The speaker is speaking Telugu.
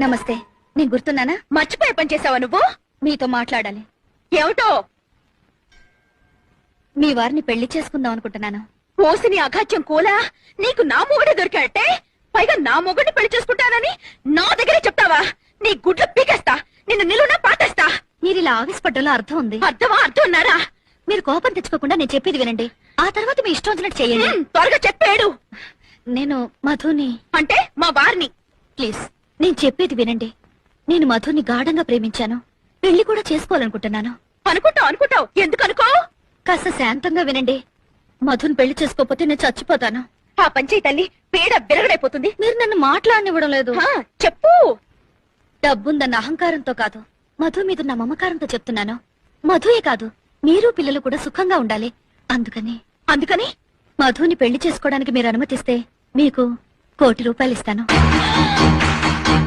నమస్తే. నేను గుర్తున్నానా? మర్చిపోయే పని చేసావా నువ్వు? మీతో మాట్లాడాలి. ఏమిటో? మీ వారిని పెళ్లి చేసుకుందాం అనుకుంటున్నాను. ఓసిని అఘాత్యం కూలా, నీకు నా మొగుడే దొరికాటే, పైగా నా మొగుడిని పెళ్లి చేసుకుంటానని నా దగ్గరే చెప్తావా? నీ గుడ్లు పీకేస్తా, నిన్ను నిలువునా పాటేస్తా. మీరు ఇలా ఆవేశపడ్డంలో అర్థం ఉంది. అర్థమా? అర్థం ఉన్నారా? మీరు కోపం తెచ్చుకోకుండా నేను చెప్పేది వినండి. ఆ తర్వాత మీ ఇష్టం వచ్చినట్టు చేయండి. త్వరగా చెప్పాడు. నేను మధుని. అంటే మా వారిని. ప్లీజ్ నేను చెప్పేది వినండి. నేను మధుని గాఢంగా ప్రేమించాను. పెళ్లి కూడా చేసుకోవాలనుకుంటున్నాను. అనుకుంటావు. ఎందుకు అనుకో? కాస్త శాంతంగా వినండి. మధుని పెళ్లి చేసుకోకపోతే నేను చచ్చిపోతాను. ఆ పంచాయి తల్లి పీడ బిరగడైపోతుంది. మీరు నన్ను మాట్లాడనివ్వడం లేదు. చెప్పు. డబ్బుందన్న అహంకారంతో కాదు, మధు మీద నా మమకారంతో చెప్తున్నాను. మధుయే కాదు, మీరు పిల్లలు కూడా సుఖంగా ఉండాలి. అందుకని మధుని పెళ్లి చేసుకోవడానికి మీరు అనుమతిస్తే మీకు 1,00,00,000 ఇస్తాను.